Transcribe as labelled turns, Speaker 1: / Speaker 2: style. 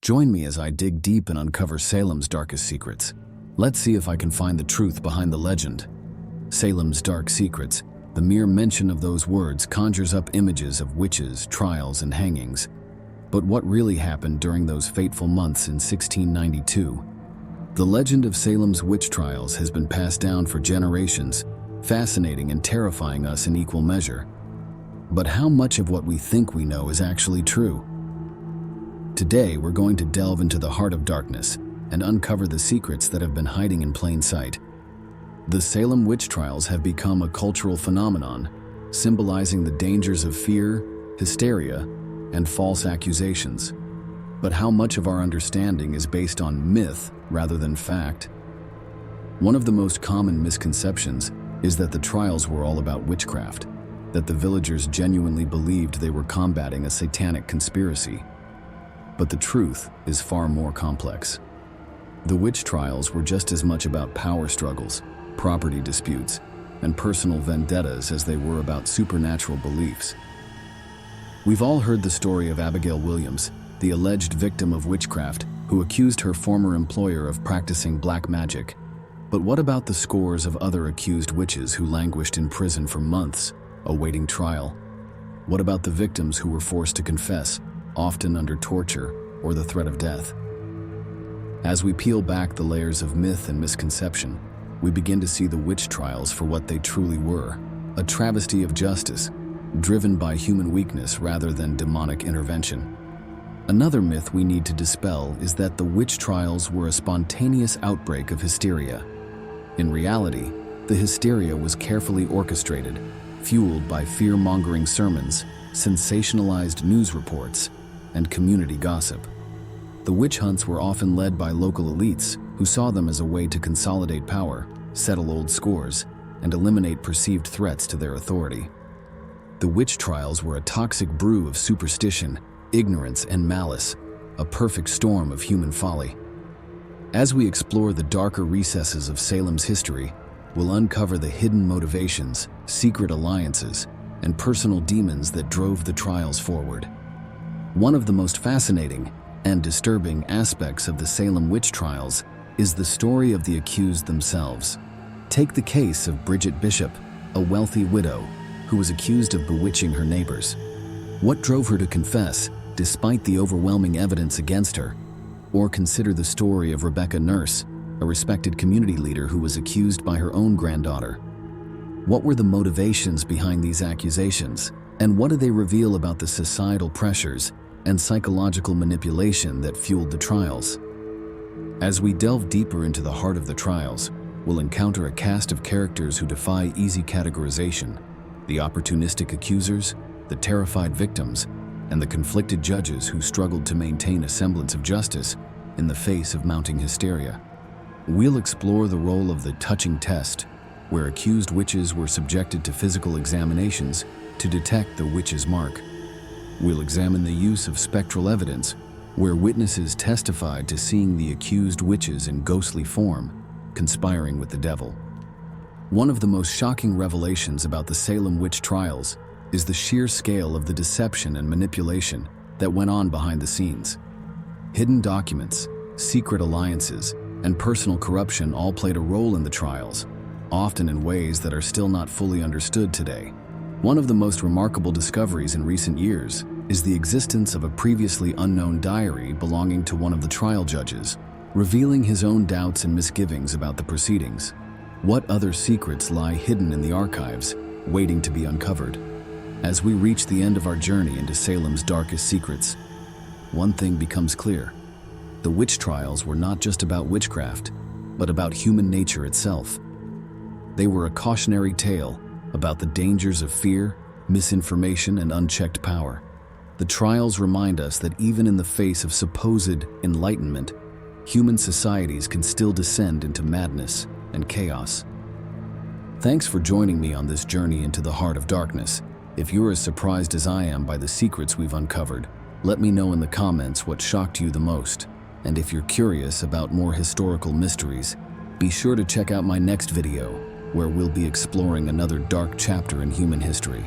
Speaker 1: Join me as I dig deep and uncover Salem's darkest secrets. Let's see if I can find the truth behind the legend. Salem's dark secrets. The mere mention of those words conjures up images of witches, trials, and hangings. But what really happened during those fateful months in 1692? The legend of Salem's witch trials has been passed down for generations, fascinating and terrifying us in equal measure. But how much of what we think we know is actually true? Today, we're going to delve into the heart of darkness and uncover the secrets that have been hiding in plain sight. The Salem witch trials have become a cultural phenomenon, symbolizing the dangers of fear, hysteria, and false accusations. But how much of our understanding is based on myth rather than fact? One of the most common misconceptions is that the trials were all about witchcraft, that the villagers genuinely believed they were combating a satanic conspiracy. But the truth is far more complex. The witch trials were just as much about power struggles, property disputes, and personal vendettas as they were about supernatural beliefs. We've all heard the story of Abigail Williams, the alleged victim of witchcraft, who accused her former employer of practicing black magic. But what about the scores of other accused witches who languished in prison for months, awaiting trial? What about the victims who were forced to confess, often under torture or the threat of death? As we peel back the layers of myth and misconception, we begin to see the witch trials for what they truly were: a travesty of justice, driven by human weakness rather than demonic intervention. Another myth we need to dispel is that the witch trials were a spontaneous outbreak of hysteria. In reality, the hysteria was carefully orchestrated, fueled by fear-mongering sermons, sensationalized news reports, and community gossip. The witch hunts were often led by local elites who saw them as a way to consolidate power, settle old scores, and eliminate perceived threats to their authority. The witch trials were a toxic brew of superstition, ignorance, and malice, a perfect storm of human folly. As we explore the darker recesses of Salem's history, we'll uncover the hidden motivations, secret alliances, and personal demons that drove the trials forward. One of the most fascinating and disturbing aspects of the Salem witch trials is the story of the accused themselves. Take the case of Bridget Bishop, a wealthy widow who was accused of bewitching her neighbors. What drove her to confess, despite the overwhelming evidence against her? Or consider the story of Rebecca Nurse, a respected community leader who was accused by her own granddaughter. What were the motivations behind these accusations, and what do they reveal about the societal pressures and psychological manipulation that fueled the trials? As we delve deeper into the heart of the trials, we'll encounter a cast of characters who defy easy categorization: the opportunistic accusers, the terrified victims, and the conflicted judges who struggled to maintain a semblance of justice in the face of mounting hysteria. We'll explore the role of the touching test, where accused witches were subjected to physical examinations to detect the witch's mark. We'll examine the use of spectral evidence, where witnesses testified to seeing the accused witches in ghostly form, conspiring with the devil. One of the most shocking revelations about the Salem witch trials is the sheer scale of the deception and manipulation that went on behind the scenes. Hidden documents, secret alliances, and personal corruption all played a role in the trials, often in ways that are still not fully understood today. One of the most remarkable discoveries in recent years is the existence of a previously unknown diary belonging to one of the trial judges, revealing his own doubts and misgivings about the proceedings. What other secrets lie hidden in the archives, waiting to be uncovered? As we reach the end of our journey into Salem's darkest secrets, one thing becomes clear: the witch trials were not just about witchcraft, but about human nature itself. They were a cautionary tale about the dangers of fear, misinformation, and unchecked power. The trials remind us that even in the face of supposed enlightenment, human societies can still descend into madness and chaos. Thanks for joining me on this journey into the heart of darkness. If you're as surprised as I am by the secrets we've uncovered, let me know in the comments what shocked you the most. And if you're curious about more historical mysteries, be sure to check out my next video, where we'll be exploring another dark chapter in human history.